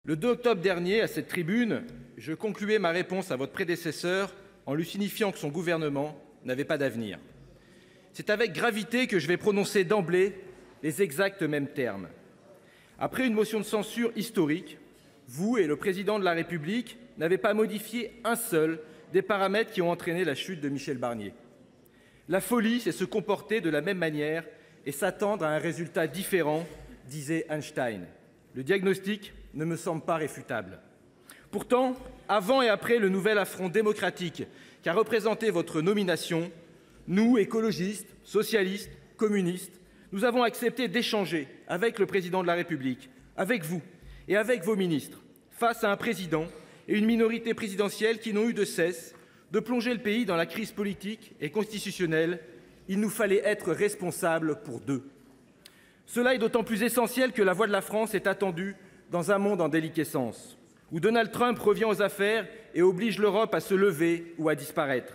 Le 2 octobre dernier, à cette tribune, je concluais ma réponse à votre prédécesseur en lui signifiant que son gouvernement n'avait pas d'avenir. C'est avec gravité que je vais prononcer d'emblée les exacts mêmes termes. Après une motion de censure historique, vous et le président de la République n'avez pas modifié un seul des paramètres qui ont entraîné la chute de Michel Barnier. La folie, c'est se comporter de la même manière et s'attendre à un résultat différent, disait Einstein. Le diagnostic ne me semble pas réfutable. Pourtant, avant et après le nouvel affront démocratique qu'a représenté votre nomination, nous, écologistes, socialistes, communistes, nous avons accepté d'échanger avec le président de la République, avec vous et avec vos ministres, face à un président et une minorité présidentielle qui n'ont eu de cesse de plonger le pays dans la crise politique et constitutionnelle. Il nous fallait être responsables pour deux. Cela est d'autant plus essentiel que la voix de la France est attendue dans un monde en déliquescence, où Donald Trump revient aux affaires et oblige l'Europe à se lever ou à disparaître,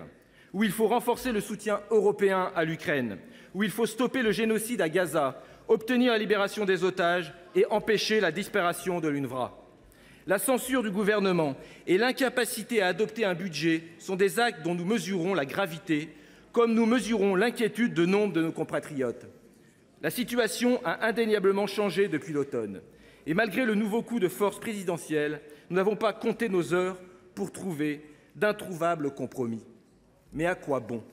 où il faut renforcer le soutien européen à l'Ukraine, où il faut stopper le génocide à Gaza, obtenir la libération des otages et empêcher la disparition de l'UNRWA. La censure du gouvernement et l'incapacité à adopter un budget sont des actes dont nous mesurons la gravité, comme nous mesurons l'inquiétude de nombre de nos compatriotes. La situation a indéniablement changé depuis l'automne. Et malgré le nouveau coup de force présidentiel, nous n'avons pas compté nos heures pour trouver d'introuvables compromis. Mais à quoi bon?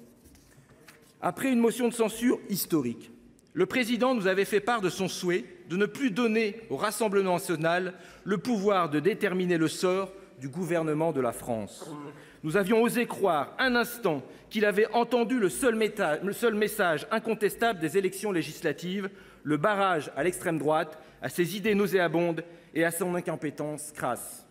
Après une motion de censure historique, le président nous avait fait part de son souhait de ne plus donner au Rassemblement national le pouvoir de déterminer le sort du gouvernement de la France. Nous avions osé croire un instant qu'il avait entendu le seul message incontestable des élections législatives, le barrage à l'extrême droite, à ses idées nauséabondes et à son incompétence crasse.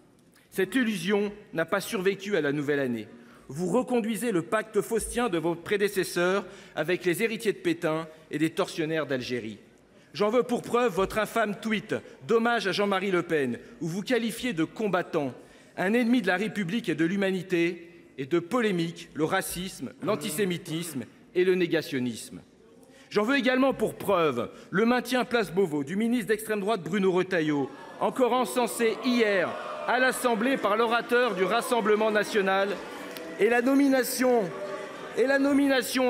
Cette illusion n'a pas survécu à la nouvelle année. Vous reconduisez le pacte faustien de vos prédécesseurs avec les héritiers de Pétain et des tortionnaires d'Algérie. J'en veux pour preuve votre infâme tweet d'hommage à Jean-Marie Le Pen, où vous qualifiez de combattant un ennemi de la République et de l'humanité, et de polémique le racisme, l'antisémitisme et le négationnisme. J'en veux également pour preuve le maintien place Beauvau du ministre d'extrême droite Bruno Retailleau, encore encensé hier à l'Assemblée par l'orateur du Rassemblement national, et la nomination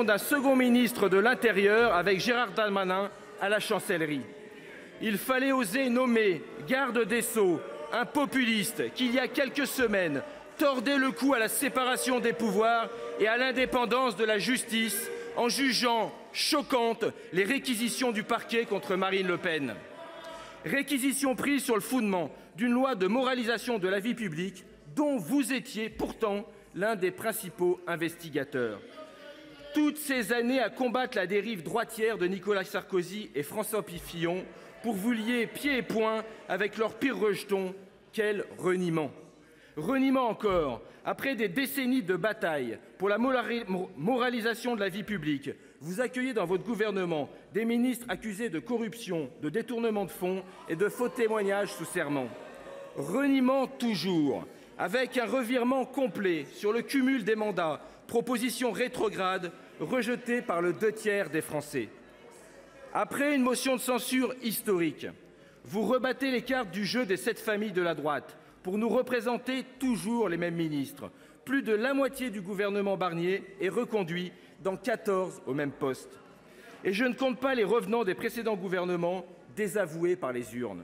d'un second ministre de l'Intérieur avec Gérald Darmanin à la Chancellerie. Il fallait oser nommer garde des Sceaux un populiste qui, il y a quelques semaines, tordait le cou à la séparation des pouvoirs et à l'indépendance de la justice en jugeant choquantes les réquisitions du parquet contre Marine Le Pen. Réquisitions prises sur le fondement d'une loi de moralisation de la vie publique dont vous étiez pourtant l'un des principaux investigateurs. Toutes ces années à combattre la dérive droitière de Nicolas Sarkozy et François Fillon pour vous lier pieds et poings avec leur pire rejeton. Quel reniement! Reniement encore, après des décennies de bataille pour la moralisation de la vie publique, vous accueillez dans votre gouvernement des ministres accusés de corruption, de détournement de fonds et de faux témoignages sous serment. Reniement toujours, avec un revirement complet sur le cumul des mandats, proposition rétrograde rejetée par le 2/3 des Français. Après une motion de censure historique, vous rebattez les cartes du jeu des 7 familles de la droite pour nous représenter toujours les mêmes ministres. Plus de la moitié du gouvernement Barnier est reconduit dans 14 au même poste. Et je ne compte pas les revenants des précédents gouvernements désavoués par les urnes.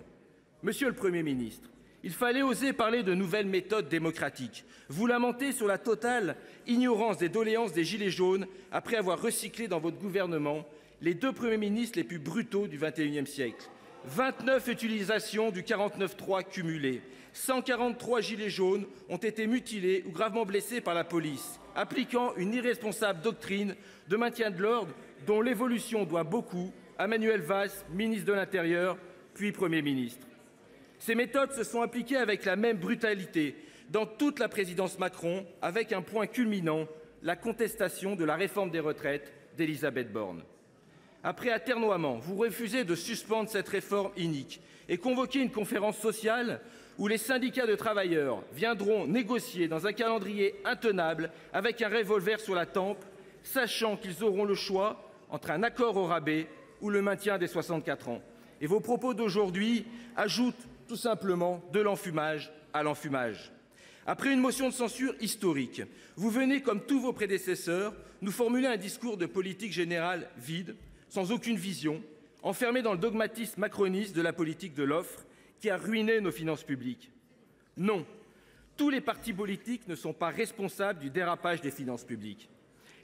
Monsieur le Premier ministre, il fallait oser parler de nouvelles méthodes démocratiques. Vous lamentez sur la totale ignorance des doléances des Gilets jaunes après avoir recyclé dans votre gouvernement les 2 premiers ministres les plus brutaux du XXIe siècle. 29 utilisations du 49.3 cumulé. 143 gilets jaunes ont été mutilés ou gravement blessés par la police, appliquant une irresponsable doctrine de maintien de l'ordre dont l'évolution doit beaucoup à Manuel Valls, ministre de l'Intérieur, puis Premier ministre. Ces méthodes se sont appliquées avec la même brutalité dans toute la présidence Macron, avec un point culminant, la contestation de la réforme des retraites d'Elisabeth Borne. Après atermoiement, vous refusez de suspendre cette réforme inique et convoquer une conférence sociale où les syndicats de travailleurs viendront négocier dans un calendrier intenable avec un revolver sur la tempe, sachant qu'ils auront le choix entre un accord au rabais ou le maintien des 64 ans. Et vos propos d'aujourd'hui ajoutent tout simplement de l'enfumage à l'enfumage. Après une motion de censure historique, vous venez, comme tous vos prédécesseurs, nous formuler un discours de politique générale vide, sans aucune vision, enfermé dans le dogmatisme macroniste de la politique de l'offre qui a ruiné nos finances publiques. Non, tous les partis politiques ne sont pas responsables du dérapage des finances publiques.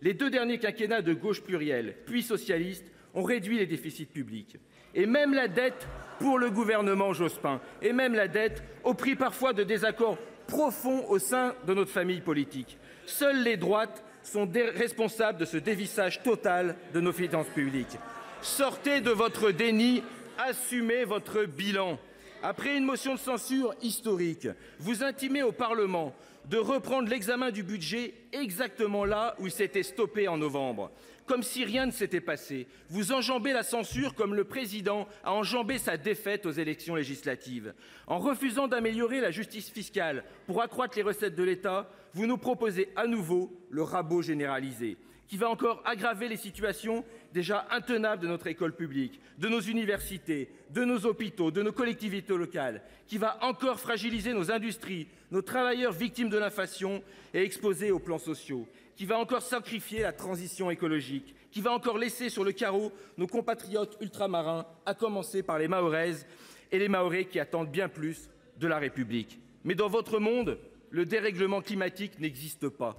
Les 2 derniers quinquennats de gauche plurielle, puis socialistes, ont réduit les déficits publics. Et même la dette pour le gouvernement Jospin, et même la dette au prix parfois de désaccords profonds au sein de notre famille politique. Seules les droites sont responsables de ce dévissage total de nos finances publiques. Sortez de votre déni, assumez votre bilan. Après une motion de censure historique, vous intimez au Parlement de reprendre l'examen du budget exactement là où il s'était stoppé en novembre. Comme si rien ne s'était passé. Vous enjambez la censure comme le président a enjambé sa défaite aux élections législatives. En refusant d'améliorer la justice fiscale pour accroître les recettes de l'État, vous nous proposez à nouveau le rabot généralisé, qui va encore aggraver les situations déjà intenables de notre école publique, de nos universités, de nos hôpitaux, de nos collectivités locales, qui va encore fragiliser nos industries, nos travailleurs victimes de l'inflation et exposés aux plans sociaux, qui va encore sacrifier la transition écologique, qui va encore laisser sur le carreau nos compatriotes ultramarins, à commencer par les Mahoraises et les Mahorais qui attendent bien plus de la République. Mais dans votre monde, le dérèglement climatique n'existe pas.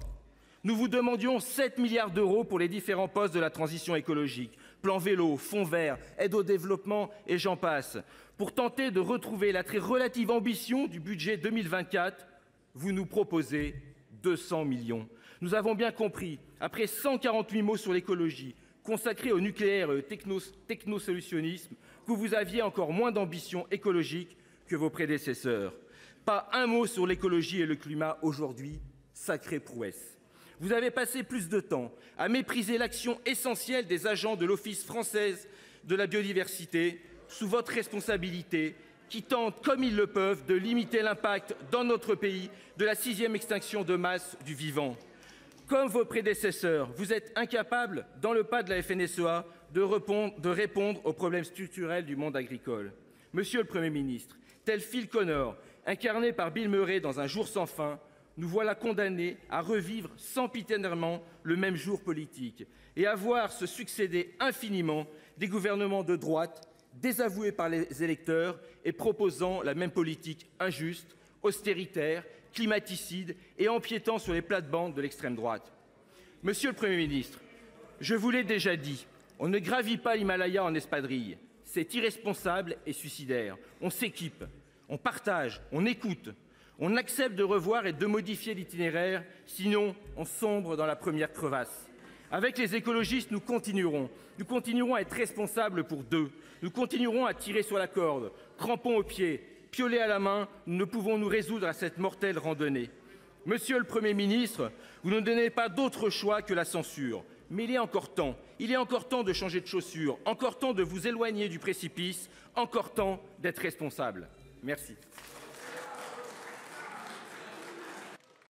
Nous vous demandions 7 milliards d'euros pour les différents postes de la transition écologique, plan vélo, fonds vert, aide au développement et j'en passe. Pour tenter de retrouver la très relative ambition du budget 2024, vous nous proposez 200 millions. Nous avons bien compris, après 148 mots sur l'écologie, consacrés au nucléaire et au technosolutionnisme, que vous aviez encore moins d'ambition écologique que vos prédécesseurs. Pas un mot sur l'écologie et le climat aujourd'hui, sacrée prouesse. Vous avez passé plus de temps à mépriser l'action essentielle des agents de l'Office français de la biodiversité, sous votre responsabilité, qui tentent, comme ils le peuvent, de limiter l'impact dans notre pays de la 6e extinction de masse du vivant. Comme vos prédécesseurs, vous êtes incapables, dans le pas de la FNSEA, de répondre aux problèmes structurels du monde agricole. Monsieur le Premier ministre, tel Phil Connor, incarné par Bill Murray dans Un jour sans fin, nous voilà condamnés à revivre sempiternellement le même jour politique et à voir se succéder infiniment des gouvernements de droite, désavoués par les électeurs et proposant la même politique injuste, austéritaire, climaticide et empiétant sur les plates-bandes de l'extrême droite. Monsieur le Premier ministre, je vous l'ai déjà dit, on ne gravit pas l'Himalaya en espadrille. C'est irresponsable et suicidaire. On s'équipe, on partage, on écoute. On accepte de revoir et de modifier l'itinéraire, sinon on sombre dans la première crevasse. Avec les écologistes, nous continuerons à être responsables pour deux. Nous continuerons à tirer sur la corde, crampons aux pieds, piolets à la main, nous ne pouvons nous résoudre à cette mortelle randonnée. Monsieur le Premier ministre, vous ne donnez pas d'autre choix que la censure. Mais il est encore temps de changer de chaussures, encore temps de vous éloigner du précipice, encore temps d'être responsable. Merci.